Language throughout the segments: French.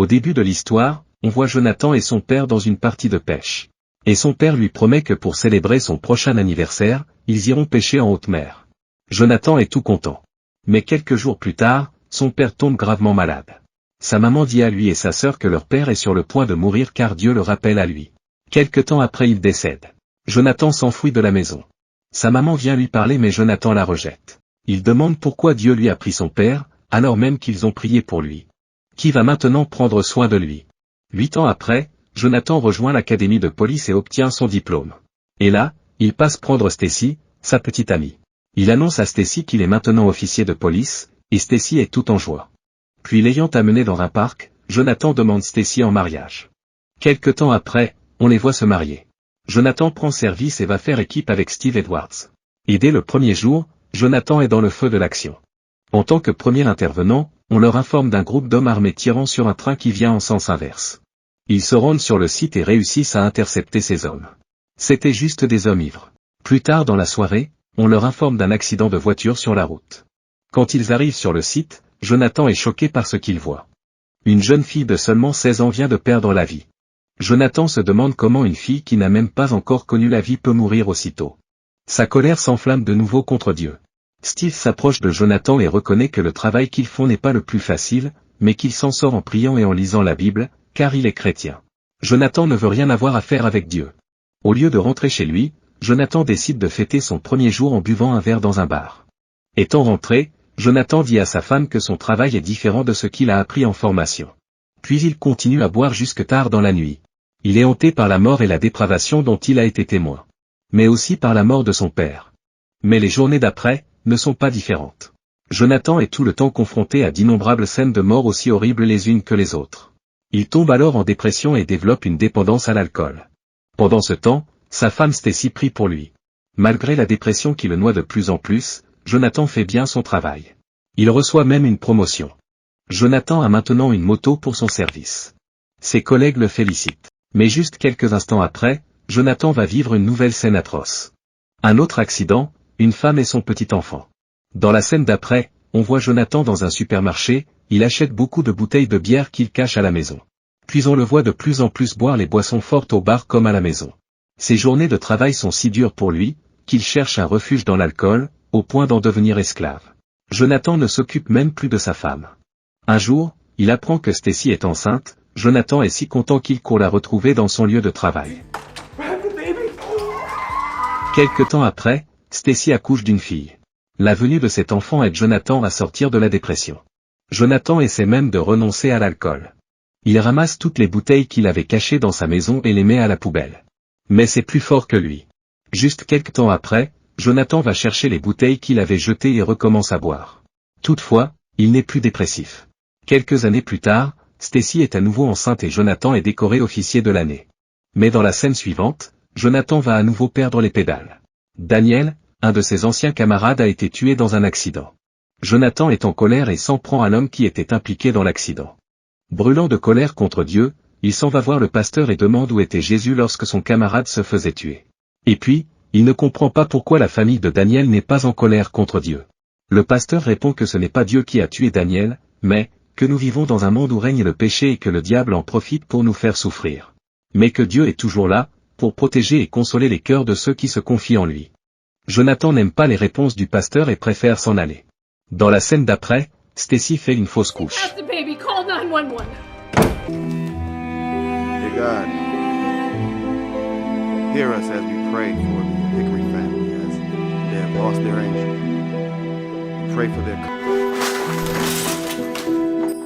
Au début de l'histoire, on voit Jonathan et son père dans une partie de pêche. Et son père lui promet que pour célébrer son prochain anniversaire, ils iront pêcher en haute mer. Jonathan est tout content. Mais quelques jours plus tard, son père tombe gravement malade. Sa maman dit à lui et sa sœur que leur père est sur le point de mourir car Dieu le rappelle à lui. Quelque temps après il décède. Jonathan s'enfuit de la maison. Sa maman vient lui parler mais Jonathan la rejette. Il demande pourquoi Dieu lui a pris son père, alors même qu'ils ont prié pour lui. Qui va maintenant prendre soin de lui? 8 ans après, Jonathan rejoint l'académie de police et obtient son diplôme. Et là, il passe prendre Stacy, sa petite amie. Il annonce à Stacy qu'il est maintenant officier de police, et Stacy est tout en joie. Puis l'ayant amené dans un parc, Jonathan demande Stacy en mariage. Quelque temps après, on les voit se marier. Jonathan prend service et va faire équipe avec Steve Edwards. Et dès le premier jour, Jonathan est dans le feu de l'action. En tant que premier intervenant, on leur informe d'un groupe d'hommes armés tirant sur un train qui vient en sens inverse. Ils se rendent sur le site et réussissent à intercepter ces hommes. C'étaient juste des hommes ivres. Plus tard dans la soirée, on leur informe d'un accident de voiture sur la route. Quand ils arrivent sur le site, Jonathan est choqué par ce qu'il voit. Une jeune fille de seulement 16 ans vient de perdre la vie. Jonathan se demande comment une fille qui n'a même pas encore connu la vie peut mourir aussitôt. Sa colère s'enflamme de nouveau contre Dieu. Steve s'approche de Jonathan et reconnaît que le travail qu'ils font n'est pas le plus facile, mais qu'il s'en sort en priant et en lisant la Bible, car il est chrétien. Jonathan ne veut rien avoir à faire avec Dieu. Au lieu de rentrer chez lui, Jonathan décide de fêter son premier jour en buvant un verre dans un bar. Étant rentré, Jonathan dit à sa femme que son travail est différent de ce qu'il a appris en formation. Puis il continue à boire jusque tard dans la nuit. Il est hanté par la mort et la dépravation dont il a été témoin. Mais aussi par la mort de son père. Mais les journées d'après ne sont pas différentes. Jonathan est tout le temps confronté à d'innombrables scènes de mort aussi horribles les unes que les autres. Il tombe alors en dépression et développe une dépendance à l'alcool. Pendant ce temps, sa femme Stacy prie pour lui. Malgré la dépression qui le noie de plus en plus, Jonathan fait bien son travail. Il reçoit même une promotion. Jonathan a maintenant une moto pour son service. Ses collègues le félicitent. Mais juste quelques instants après, Jonathan va vivre une nouvelle scène atroce. Un autre accident, une femme et son petit enfant. Dans la scène d'après, on voit Jonathan dans un supermarché, il achète beaucoup de bouteilles de bière qu'il cache à la maison. Puis on le voit de plus en plus boire les boissons fortes au bar comme à la maison. Ses journées de travail sont si dures pour lui, qu'il cherche un refuge dans l'alcool, au point d'en devenir esclave. Jonathan ne s'occupe même plus de sa femme. Un jour, il apprend que Stacy est enceinte, Jonathan est si content qu'il court la retrouver dans son lieu de travail. Quelque temps après, Stacy accouche d'une fille. La venue de cet enfant aide Jonathan à sortir de la dépression. Jonathan essaie même de renoncer à l'alcool. Il ramasse toutes les bouteilles qu'il avait cachées dans sa maison et les met à la poubelle. Mais c'est plus fort que lui. Juste quelque temps après, Jonathan va chercher les bouteilles qu'il avait jetées et recommence à boire. Toutefois, il n'est plus dépressif. Quelques années plus tard, Stacy est à nouveau enceinte et Jonathan est décoré officier de l'année. Mais dans la scène suivante, Jonathan va à nouveau perdre les pédales. Daniel, un de ses anciens camarades a été tué dans un accident. Jonathan est en colère et s'en prend à l'homme qui était impliqué dans l'accident. Brûlant de colère contre Dieu, il s'en va voir le pasteur et demande où était Jésus lorsque son camarade se faisait tuer. Et puis, il ne comprend pas pourquoi la famille de Daniel n'est pas en colère contre Dieu. Le pasteur répond que ce n'est pas Dieu qui a tué Daniel, mais que nous vivons dans un monde où règne le péché et que le diable en profite pour nous faire souffrir. Mais que Dieu est toujours là, pour protéger et consoler les cœurs de ceux qui se confient en lui. Jonathan n'aime pas les réponses du pasteur et préfère s'en aller. Dans la scène d'après, Stacy fait une fausse couche. Dear God, hear us as we pray for the Hickory family as they have lost their angel. We pray for their...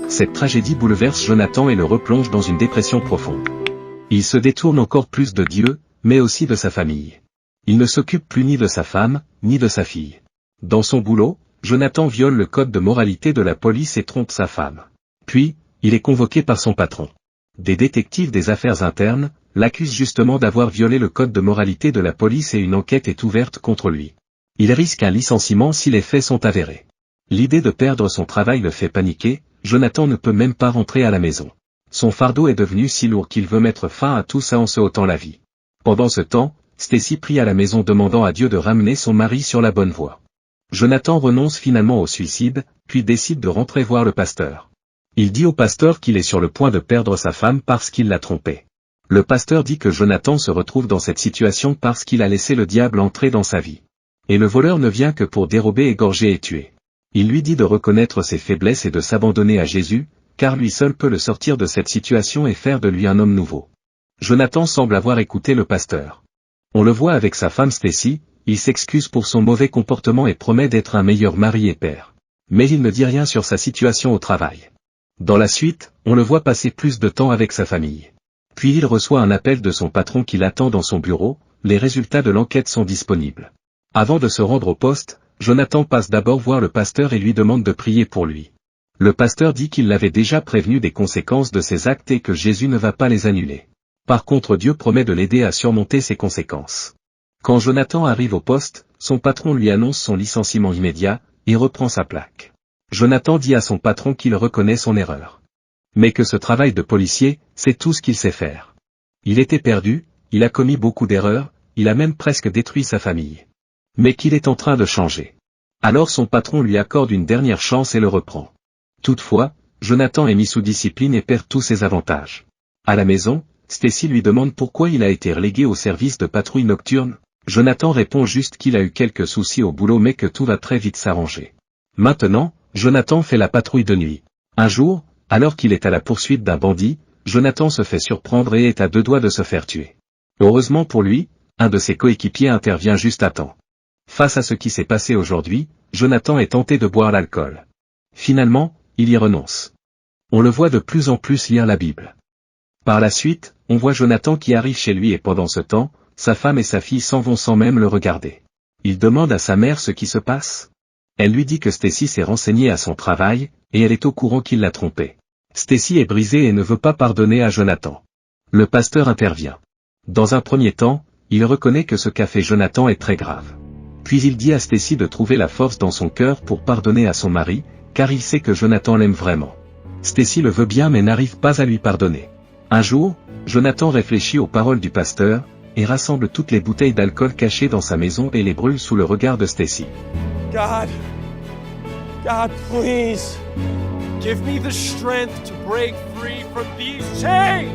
Cette tragédie bouleverse Jonathan et le replonge dans une dépression profonde. Il se détourne encore plus de Dieu, mais aussi de sa famille. Il ne s'occupe plus ni de sa femme, ni de sa fille. Dans son boulot, Jonathan viole le code de moralité de la police et trompe sa femme. Puis, il est convoqué par son patron. Des détectives des affaires internes l'accusent justement d'avoir violé le code de moralité de la police et une enquête est ouverte contre lui. Il risque un licenciement si les faits sont avérés. L'idée de perdre son travail le fait paniquer, Jonathan ne peut même pas rentrer à la maison. Son fardeau est devenu si lourd qu'il veut mettre fin à tout ça en se ôtant la vie. Pendant ce temps, Stacy prie à la maison demandant à Dieu de ramener son mari sur la bonne voie. Jonathan renonce finalement au suicide, puis décide de rentrer voir le pasteur. Il dit au pasteur qu'il est sur le point de perdre sa femme parce qu'il l'a trompée. Le pasteur dit que Jonathan se retrouve dans cette situation parce qu'il a laissé le diable entrer dans sa vie. Et le voleur ne vient que pour dérober, égorger et tuer. Il lui dit de reconnaître ses faiblesses et de s'abandonner à Jésus, car lui seul peut le sortir de cette situation et faire de lui un homme nouveau. Jonathan semble avoir écouté le pasteur. On le voit avec sa femme Stacy, il s'excuse pour son mauvais comportement et promet d'être un meilleur mari et père. Mais il ne dit rien sur sa situation au travail. Dans la suite, on le voit passer plus de temps avec sa famille. Puis il reçoit un appel de son patron qui l'attend dans son bureau, les résultats de l'enquête sont disponibles. Avant de se rendre au poste, Jonathan passe d'abord voir le pasteur et lui demande de prier pour lui. Le pasteur dit qu'il l'avait déjà prévenu des conséquences de ses actes et que Jésus ne va pas les annuler. Par contre, Dieu promet de l'aider à surmonter ces conséquences. Quand Jonathan arrive au poste, son patron lui annonce son licenciement immédiat, et reprend sa plaque. Jonathan dit à son patron qu'il reconnaît son erreur. Mais que ce travail de policier, c'est tout ce qu'il sait faire. Il était perdu, il a commis beaucoup d'erreurs, il a même presque détruit sa famille. Mais qu'il est en train de changer. Alors son patron lui accorde une dernière chance et le reprend. Toutefois, Jonathan est mis sous discipline et perd tous ses avantages. À la maison, Stacy lui demande pourquoi il a été relégué au service de patrouille nocturne. Jonathan répond juste qu'il a eu quelques soucis au boulot mais que tout va très vite s'arranger. Maintenant, Jonathan fait la patrouille de nuit. Un jour, alors qu'il est à la poursuite d'un bandit, Jonathan se fait surprendre et est à 2 doigts de se faire tuer. Heureusement pour lui, un de ses coéquipiers intervient juste à temps. Face à ce qui s'est passé aujourd'hui, Jonathan est tenté de boire l'alcool. Finalement, il y renonce. On le voit de plus en plus lire la Bible. Par la suite, on voit Jonathan qui arrive chez lui et pendant ce temps, sa femme et sa fille s'en vont sans même le regarder. Il demande à sa mère ce qui se passe. Elle lui dit que Stacy s'est renseignée à son travail, et elle est au courant qu'il l'a trompée. Stacy est brisée et ne veut pas pardonner à Jonathan. Le pasteur intervient. Dans un premier temps, il reconnaît que ce qu'a fait Jonathan est très grave. Puis il dit à Stacy de trouver la force dans son cœur pour pardonner à son mari, car il sait que Jonathan l'aime vraiment. Stacy le veut bien mais n'arrive pas à lui pardonner. Un jour, Jonathan réfléchit aux paroles du pasteur, et rassemble toutes les bouteilles d'alcool cachées dans sa maison et les brûle sous le regard de Stacy. God, please, give me the strength to break free from these chains!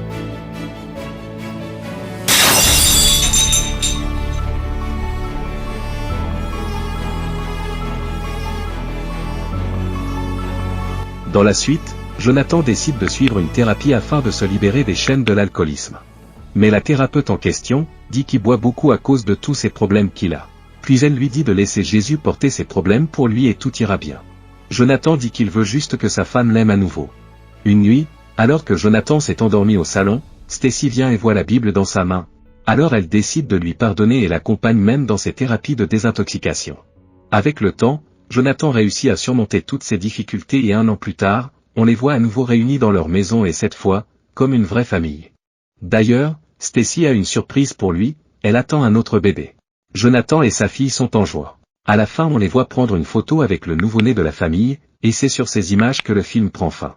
Dans la suite, Jonathan décide de suivre une thérapie afin de se libérer des chaînes de l'alcoolisme. Mais la thérapeute en question dit qu'il boit beaucoup à cause de tous ces problèmes qu'il a. Puis elle lui dit de laisser Jésus porter ses problèmes pour lui et tout ira bien. Jonathan dit qu'il veut juste que sa femme l'aime à nouveau. Une nuit, alors que Jonathan s'est endormi au salon, Stacy vient et voit la Bible dans sa main. Alors elle décide de lui pardonner et l'accompagne même dans ses thérapies de désintoxication. Avec le temps, Jonathan réussit à surmonter toutes ces difficultés et 1 an plus tard, on les voit à nouveau réunis dans leur maison et cette fois, comme une vraie famille. D'ailleurs, Stacy a une surprise pour lui, elle attend un autre bébé. Jonathan et sa fille sont en joie. À la fin on les voit prendre une photo avec le nouveau-né de la famille, et c'est sur ces images que le film prend fin.